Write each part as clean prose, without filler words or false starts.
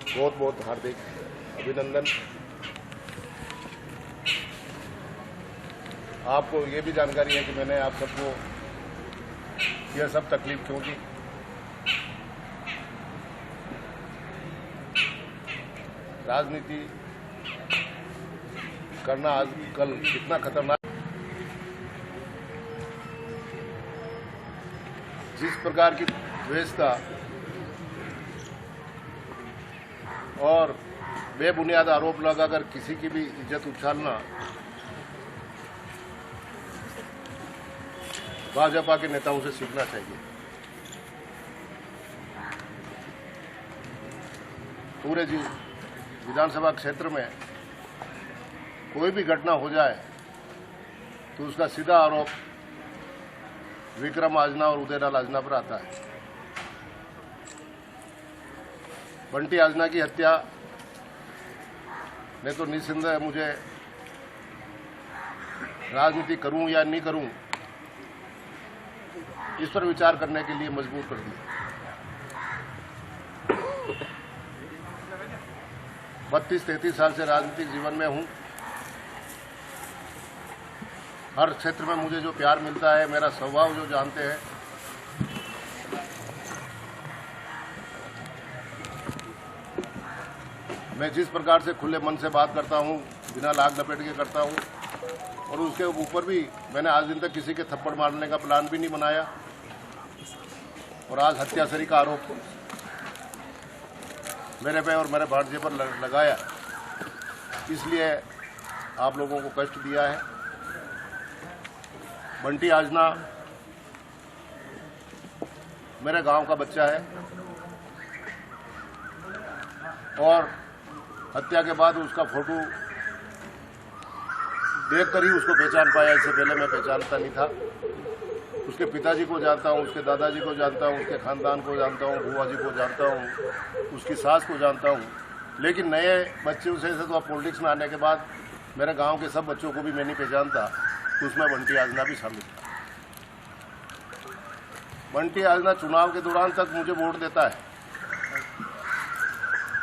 बहुत बहुत हार्दिक अभिनंदन। आपको ये भी जानकारी है कि मैंने आप सबको यह सब तकलीफ क्यों दी। राजनीति करना आजकल कितना खतरनाक, जिस प्रकार की द्वेषता और बेबुनियाद आरोप लगाकर किसी की भी इज्जत उछालना भाजपा के नेताओं से सीखना चाहिए। पूरे विधानसभा क्षेत्र में कोई भी घटना हो जाए तो उसका सीधा आरोप विक्रम आजना और उदयलाल आजना पर आता है। बंटी आजना की हत्या ने तो निस्संदेह मुझे राजनीति करूं या नहीं करूं इस पर विचार करने के लिए मजबूर कर दिया। 32-33 साल से राजनीतिक जीवन में हूं। हर क्षेत्र में मुझे जो प्यार मिलता है, मेरा स्वभाव जो जानते हैं, मैं जिस प्रकार से खुले मन से बात करता हूं, बिना लाग लपेट के करता हूं, और उसके ऊपर भी मैंने आज दिन तक किसी के थप्पड़ मारने का प्लान भी नहीं बनाया। और आज हत्यासरी का आरोप मेरे पे और मेरे भांजे पर लगाया, इसलिए आप लोगों को कष्ट दिया है। बंटी आजना मेरे गांव का बच्चा है और हत्या के बाद उसका फोटो देखकर ही उसको पहचान पाया। इससे पहले मैं पहचानता नहीं था। उसके पिताजी को जानता हूँ, उसके दादाजी को जानता हूँ, उसके खानदान को जानता हूँ, बुआ जी को जानता हूँ, उसकी सास को जानता हूँ, लेकिन नए बच्चों से तो अब पॉलिटिक्स में आने के बाद मेरे गांव के सब बच्चों को भी मैं नहीं पहचानता। उसमें बंटी आजना भी शामिल था। बंटी आजना चुनाव के दौरान तक मुझे वोट देता है।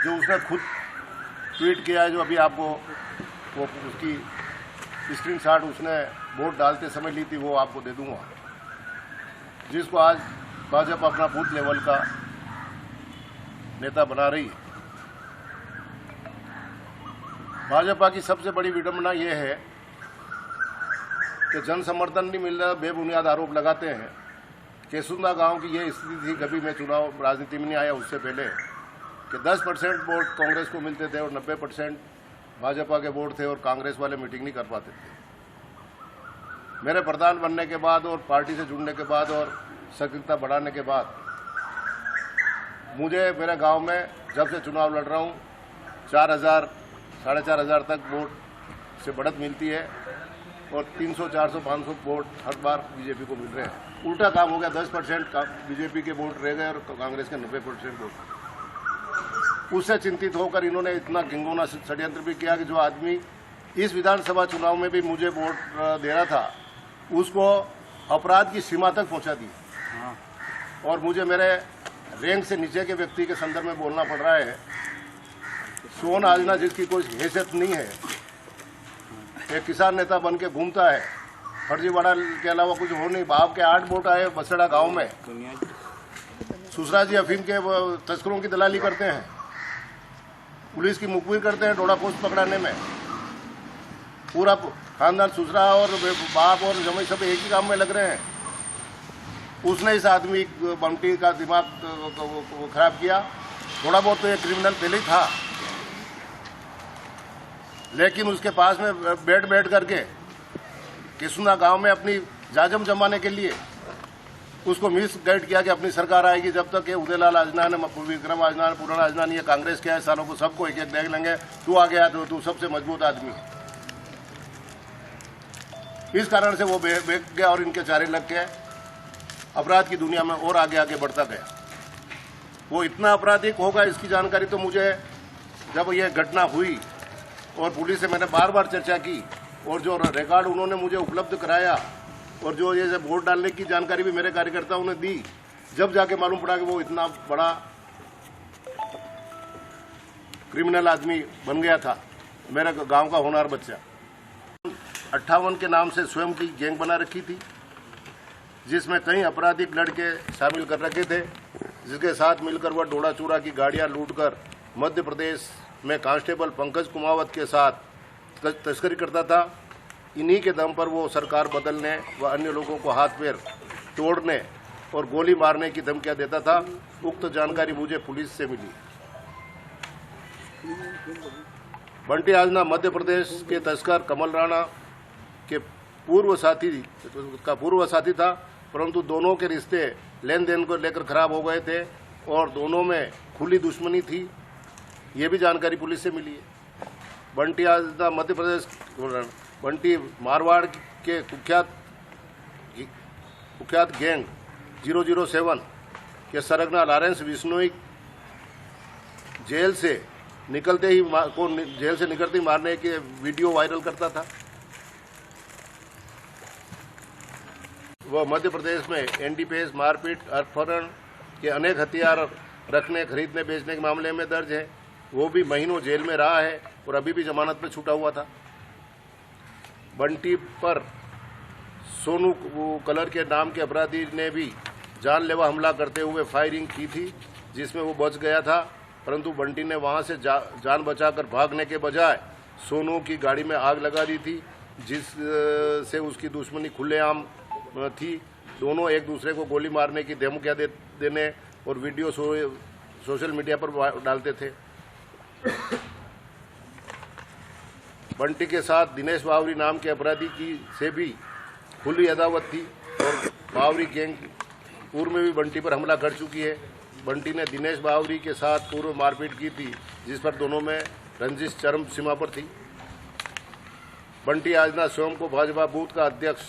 जो उसने खुद ट्वीट किया है, जो अभी आपको वो उसकी स्क्रीनशॉट उसने वोट डालते समय ली थी, वो आपको दे दूंगा। जिसको आज भाजपा अपना बूथ लेवल का नेता बना रही है। भाजपा की सबसे बड़ी विडंबना यह है कि जन समर्थन नहीं मिल रहा, बेबुनियाद आरोप लगाते हैं। केसुंदा गांव की यह स्थिति थी, कभी मैं चुनाव राजनीति में नहीं आया उससे पहले, कि 10% वोट कांग्रेस को मिलते थे और 90% भाजपा के वोट थे और कांग्रेस वाले मीटिंग नहीं कर पाते थे। मेरे प्रधान बनने के बाद और पार्टी से जुड़ने के बाद और सक्रियता बढ़ाने के बाद मुझे मेरे गांव में जब से चुनाव लड़ रहा हूं 4,000 साढ़े 4,000 तक वोट से बढ़त मिलती है और 300, 400, 500 वोट हर बार बीजेपी को मिल रहे हैं। उल्टा काम हो गया, 10% बीजेपी के वोट रह गए और कांग्रेस के 90% वोट। उससे चिंतित होकर इन्होंने इतना घिंगोना षड्यंत्र भी किया कि जो आदमी इस विधानसभा चुनाव में भी मुझे वोट दे रहा था, उसको अपराध की सीमा तक पहुंचा दी और मुझे मेरे रैंक से नीचे के व्यक्ति के संदर्भ में बोलना पड़ रहा है। सोन आजना, जिसकी कोई हैसियत नहीं है, एक किसान नेता बन के घूमता है, फर्जीवाड़ा के अलावा कुछ हो नहीं। बाप के 8 वोट आए बसड़ा गांव में। सुसरा जी अफीम के तस्करों की दलाली करते हैं, पुलिस की मुखबिर करते हैं डोडा पोस्ट पकड़ाने में। पूरा खानदान सुसरा और बाप और जमाई सब एक ही काम में लग रहे हैं। उसने इस आदमी बंटी का दिमाग खराब किया। थोड़ा बहुत तो ये क्रिमिनल पहले ही था, लेकिन उसके पास में बैठ करके केसुंदा गांव में अपनी जाजम जमाने के लिए उसको मिस गाइड किया कि अपनी सरकार आएगी जब तक ये उदयलाल आजना ने, विक्रम आजना ने, पूर्ण आजना ने, ये कांग्रेस के है, सालों को सबको एक एक देख लेंगे, तू आ गया तो तू सबसे मजबूत आदमी है। इस कारण से वो बेच गया और इनके चारे लग के अपराध की दुनिया में और आगे आगे बढ़ता गया। वो इतना आपराधिक होगा इसकी जानकारी तो मुझे जब ये घटना हुई और पुलिस से मैंने बार बार चर्चा की और जो रिकॉर्ड उन्होंने मुझे उपलब्ध कराया और जो ये वोट डालने की जानकारी भी मेरे कार्यकर्ताओं ने दी, जब जाके मालूम पड़ा कि वो इतना बड़ा क्रिमिनल आदमी बन गया था, मेरे गांव का होनहार बच्चा। 58 के नाम से स्वयं की गैंग बना रखी थी, जिसमें कई आपराधिक लड़के शामिल कर रखे थे, जिसके साथ मिलकर वह डोड़ा चूड़ा की गाड़ियां लूटकर मध्य प्रदेश में कांस्टेबल पंकज कुमावत के साथ तस्करी करता था। इन्हीं के दम पर वो सरकार बदलने व अन्य लोगों को हाथ पैर तोड़ने और गोली मारने की धमकियां देता था। उक्त जानकारी मुझे पुलिस से मिली। बंटी आजना मध्य प्रदेश के तस्कर कमल राणा के पूर्व साथी था, परंतु दोनों के रिश्ते लेन देन को लेकर खराब हो गए थे और दोनों में खुली दुश्मनी थी। ये भी जानकारी पुलिस से मिली है। बंटी आजना मध्य प्रदेश बंटी मारवाड़ के कुख्यात गैंग 007 के सरगना लॉरेंस बिश्नोई जेल से निकलते ही मारने के वीडियो वायरल करता था। वह मध्य प्रदेश में एनडीपीएस, मारपीट, अपहरण के अनेक हथियार रखने, खरीदने, बेचने के मामले में दर्ज है। वो भी महीनों जेल में रहा है और अभी भी जमानत पर छूटा हुआ था। बंटी पर सोनू कलर के नाम के अपराधी ने भी जानलेवा हमला करते हुए फायरिंग की थी, जिसमें वो बच गया था, परंतु बंटी ने वहां से जान बचाकर भागने के बजाय सोनू की गाड़ी में आग लगा दी थी, जिससे उसकी दुश्मनी खुलेआम थी। दोनों एक दूसरे को गोली मारने की धमकियां देने और वीडियो सोशल मीडिया पर डालते थे। बंटी के साथ दिनेश बावरी नाम के अपराधी की से भी खुली अदावत थी और बावरी गैंग पूर्व में भी बंटी पर हमला कर चुकी है। बंटी ने दिनेश बावरी के साथ पूर्व मारपीट की थी, जिस पर दोनों में रंजिश चरम सीमा पर थी। बंटी आजना स्वयं को भाजपा बूथ का अध्यक्ष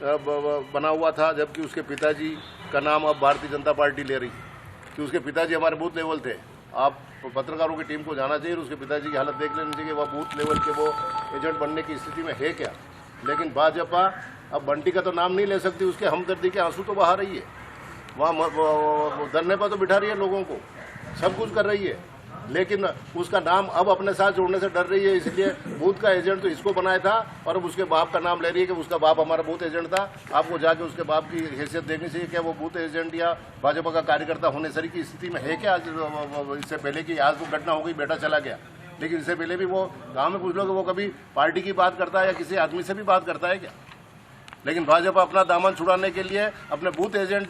बना हुआ था, जबकि उसके पिताजी का नाम अब भारतीय जनता पार्टी ले रही, कि उसके पिताजी हमारे बूथ लेवल थे। आप पत्रकारों की टीम को जाना चाहिए, उसके पिताजी की हालत देख लेनी चाहिए, वह बूथ लेवल के वो एजेंट बनने की स्थिति में है क्या। लेकिन भाजपा अब बंटी का तो नाम नहीं ले सकती, उसके हमदर्दी के आंसू तो बहा रही है। वहाँ धरने पर तो बिठा रही है लोगों को, सब कुछ कर रही है, लेकिन उसका नाम अब अपने साथ जोड़ने से डर रही है। इसलिए बूथ का एजेंट तो इसको बनाया था और अब उसके बाप का नाम ले रही है कि उसका बाप हमारा बूथ एजेंट था। आपको जाके उसके बाप की हैसियत देखनी चाहिए, क्या वो बूथ एजेंट या भाजपा का कार्यकर्ता होने सरी की स्थिति में है क्या। इससे पहले कि आज तो घटना हो गई, बेटा चला गया, लेकिन इससे पहले भी वो गाँव में पूछ लो कि वो कभी पार्टी की बात करता है या किसी आदमी से भी बात करता है क्या। लेकिन भाजपा अपना दामन छुड़ाने के लिए अपने बूथ एजेंट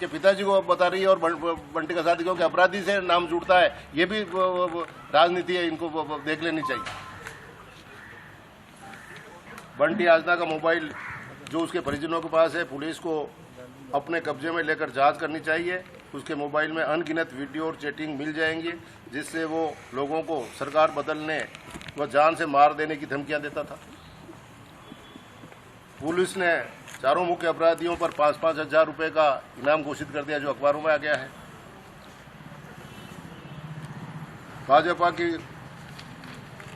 के पिताजी को बता रही है और बंटी का साथी को कि अपराधी से नाम जुड़ता है। ये भी राजनीति है, इनको देख लेनी चाहिए। बंटी आजना का मोबाइल जो उसके परिजनों के पास है, पुलिस को अपने कब्जे में लेकर जांच करनी चाहिए। उसके मोबाइल में अनगिनत वीडियो और चैटिंग मिल जाएंगी, जिससे वो लोगों को सरकार बदलने व जान से मार देने की धमकियां देता था। पुलिस ने चारों मुख्य अपराधियों पर 5-5 हज़ार रुपये का इनाम घोषित कर दिया, जो अखबारों में आ गया है। भाजपा की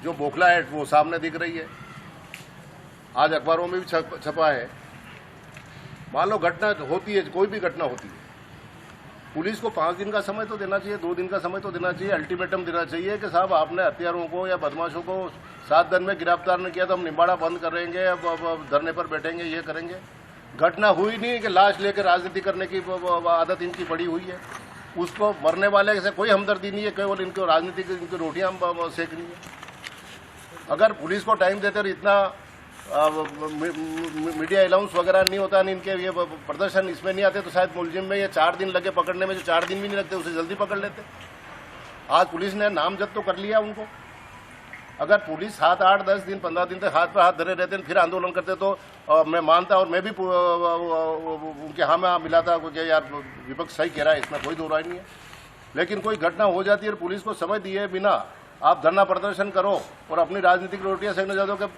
जो बौखला है वो सामने दिख रही है, आज अखबारों में भी छपा है। मान लो घटना होती है, कोई भी घटना होती है, पुलिस को 5 दिन का समय तो देना चाहिए, 2 दिन का समय तो देना चाहिए, अल्टीमेटम देना चाहिए कि साहब आपने हत्यारों को या बदमाशों को 7 दिन में गिरफ्तार नहीं किया तो हम निम्बाड़ा बंद करेंगे, अब धरने पर बैठेंगे, ये करेंगे। घटना हुई नहीं कि लाश लेकर राजनीति करने की आदत इनकी पड़ी हुई है। उसको मरने वाले से कोई हमदर्दी नहीं है, केवल इनको राजनीति की इनकी रोटियां सेकनी है। अगर पुलिस को टाइम देते और इतना मीडिया अलाउंस वगैरह नहीं होता, नहीं इनके ये प्रदर्शन इसमें नहीं आते, तो शायद मुलजिम में ये 4 दिन लगे पकड़ने में, जो 4 दिन भी नहीं लगते उसे जल्दी पकड़ लेते। आज पुलिस ने नामजद तो कर लिया उनको। अगर पुलिस 7, 8, 10 दिन, 15 दिन तक हाथ पर हाथ धरे रहते फिर आंदोलन करते तो मैं मानता और मैं भी उनके हाँ में मिलाता कि यार विपक्ष सही कह रहा है, इसमें कोई दो राय नहीं है। लेकिन कोई घटना हो जाती है और पुलिस को समय दिए बिना आप धरना प्रदर्शन करो और अपनी राजनीतिक रोटियां सेकने जाते हो कि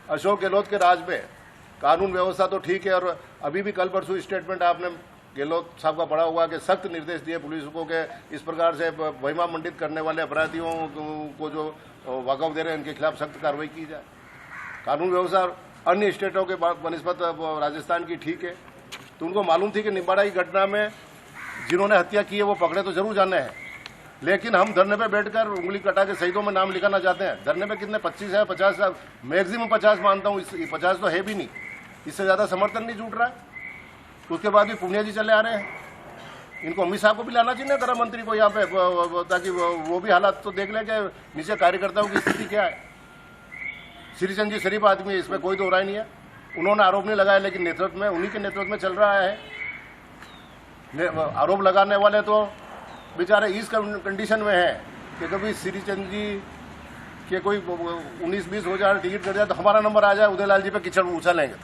अशोक गहलोत के राज में कानून व्यवस्था तो ठीक है। और अभी भी कल परसों स्टेटमेंट आपने गहलोत साहब का पढ़ा हुआ कि सख्त निर्देश दिए पुलिस को कि इस प्रकार से महिमा मंडित करने वाले अपराधियों को जो वाकफ दे रहे हैं, इनके खिलाफ सख्त कार्रवाई की जाए। कानून व्यवस्था अन्य स्टेटों के बनस्पत राजस्थान की ठीक है, तो उनको मालूम थी कि निम्बाड़ा की घटना में जिन्होंने हत्या की है वो पकड़े तो जरूर जाने हैं, लेकिन हम धरने पे बैठकर उंगली कटा के शहीदों में नाम लिखाना चाहते हैं। धरने पे कितने 25 है, 50 है, मैक्सिमम 50 मानता हूँ, 50 तो है भी नहीं, इससे ज़्यादा समर्थन नहीं जुट रहा है। उसके बाद भी पुनिया जी चले आ रहे हैं। इनको अमित शाह को भी लाना चाहिए गृह मंत्री को यहाँ पे, ताकि वो भी हालात तो देख लें कि नीचे कार्यकर्ताओं की स्थिति क्या है। श्रीचंद जी शरीफ आदमी है, इसमें कोई दो राय नहीं है। उन्होंने आरोप नहीं लगाया, लेकिन नेतृत्व में उन्हीं के नेतृत्व में चल रहा है। आरोप लगाने वाले तो बेचारे इस कंडीशन में है कि कभी श्रीचंद जी के कोई 19-20 हो जाए, टिकट कट जाए तो हमारा नंबर आ जाए, उदयलाल जी पे कीचड़ उछलेंगे।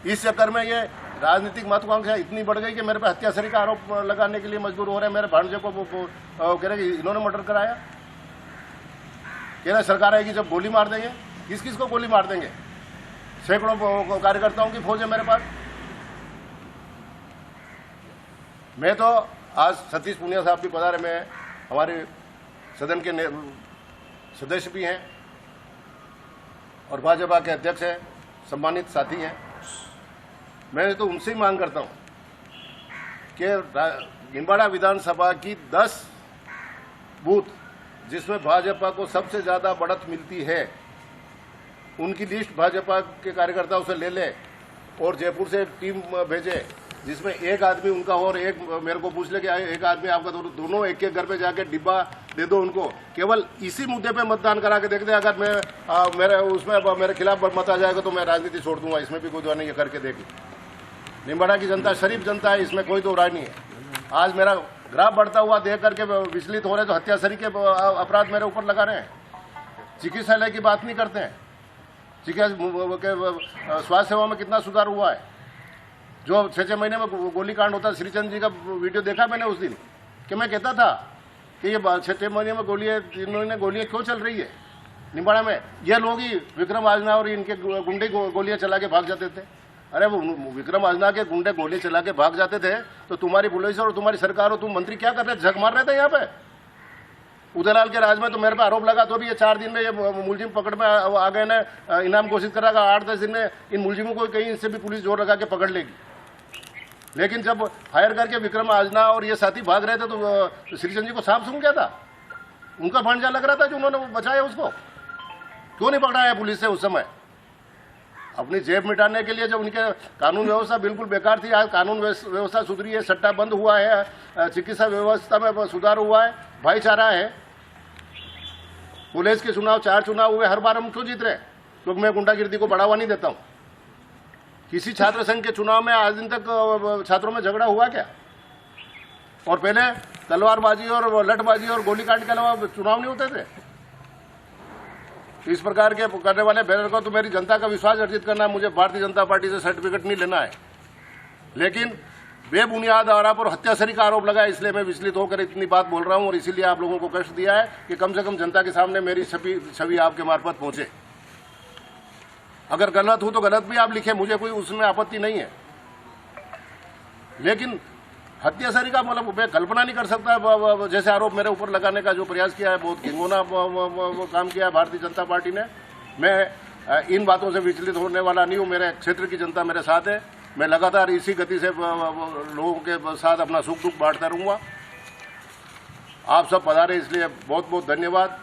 इस चक्कर में ये राजनीतिक महत्वाकांक्षा इतनी बढ़ गई कि मेरे पे हत्यासरी का आरोप लगाने के लिए मजबूर हो रहे हैं। मेरे भांजे को कह रहे कि इन्होंने मर्डर कराया। कह रहे सरकार आएगी जब गोली मार देंगे। किस किस को गोली मार देंगे? सैकड़ों कार्यकर्ताओं की फौज है मेरे पास। मैं तो आज सतीश पुनिया साहब भी पधारे, में हमारे सदन के सदस्य भी हैं और भाजपा के अध्यक्ष हैं, सम्मानित साथी हैं। मैं तो उनसे ही मांग करता हूं कि निम्बाड़ा विधानसभा की 10 बूथ जिसमें भाजपा को सबसे ज्यादा बढ़त मिलती है, उनकी लिस्ट भाजपा के कार्यकर्ताओं से ले ले और जयपुर से एक टीम भेजे जिसमें एक आदमी उनका हो और एक मेरे को पूछ ले कि एक आदमी आपका, दोनों एक एक घर पे जाके डिब्बा दे दो उनको। केवल इसी मुद्दे पे मतदान करा के देखते हैं। अगर मैं मेरे उसमें मेरे खिलाफ मत आ जाएगा तो मैं राजनीति छोड़ दूंगा। इसमें भी कोई दो नहीं है, करके देखी। निम्बाड़ा की जनता शरीफ जनता है, इसमें कोई दो राय नहीं है। आज मेरा ग्राफ बढ़ता हुआ देख करके विचलित हो रहे तो हत्यासरी के अपराध मेरे ऊपर लगा रहे हैं। चिकित्सालय की बात नहीं करते हैं। स्वास्थ्य सेवा में कितना सुधार हुआ है। जो 6-6 महीने में गोली कांड होता है, श्रीचंद जी का वीडियो देखा मैंने उस दिन, कि मैं कहता था कि ये 6 महीने में गोलियां क्यों चल रही है निम्बाड़ा में। ये लोग ही विक्रम आजना और इनके गुंडे गोलियां चला के भाग जाते थे। अरे वो विक्रम आजना के गुंडे गोली चला के भाग जाते थे तो तुम्हारी पुलिस और तुम्हारी सरकार और तुम मंत्री क्या कर रहे थे? झक मार रहे थे यहाँ पे। उदयलाल के राज में तो मेरे पे आरोप लगा तो भी ये 4 दिन में ये मुलजिम पकड़ में आ गए ने, इनाम घोषित करागा। 8-10 दिन में इन मुलजिमों को कहीं इनसे भी पुलिस जोर लगा के पकड़ लेगी। लेकिन जब फायर करके विक्रम आजना और ये साथी भाग रहे थे तो श्रीचंद जी को सांप सूंघ गया था। उनका भांजा लग रहा था जो उन्होंने बचाया उसको। क्यों नहीं पकड़ा है पुलिस से उस समय? अपनी जेब मिटाने के लिए जब उनके कानून व्यवस्था बिल्कुल बेकार थी। आज कानून व्यवस्था सुधरी है, सट्टा बंद हुआ है, चिकित्सा व्यवस्था में सुधार हुआ है, भाईचारा है। पुलिस के चुनाव 4 चुनाव हुए, हर बार हम क्यों जीत रहे? क्योंकि मैं गुंडागिर्दी को बढ़ावा नहीं देता हूं। किसी छात्र संघ के चुनाव में आज दिन तक छात्रों में झगड़ा हुआ क्या? और पहले तलवारबाजी और लठबाजी और गोलीकांड के अलावा चुनाव नहीं होते थे। इस प्रकार के करने वाले बैनर को तो मेरी जनता का विश्वास अर्जित करना है। मुझे भारतीय जनता पार्टी से सर्टिफिकेट नहीं लेना है, लेकिन बेबुनियाद आरोप और हत्यासरी का आरोप लगा, इसलिए मैं विचलित होकर इतनी बात बोल रहा हूं और इसीलिए आप लोगों को कष्ट दिया है कि कम से कम जनता के सामने मेरी छवि आपके मार्फत पहुंचे। अगर गलत हो तो गलत भी आप लिखें, मुझे कोई उसमें आपत्ति नहीं है। लेकिन हत्यासरी का मतलब मैं कल्पना नहीं कर सकता। जैसे आरोप मेरे ऊपर लगाने का जो प्रयास किया है, बहुत घिनौना काम किया है भारतीय जनता पार्टी ने। मैं इन बातों से विचलित होने वाला नहीं हूँ। मेरे क्षेत्र की जनता मेरे साथ है। मैं लगातार इसी गति से लोगों के साथ अपना सुख दुख बांटता रहूंगा। आप सब पधारे, इसलिए बहुत बहुत धन्यवाद।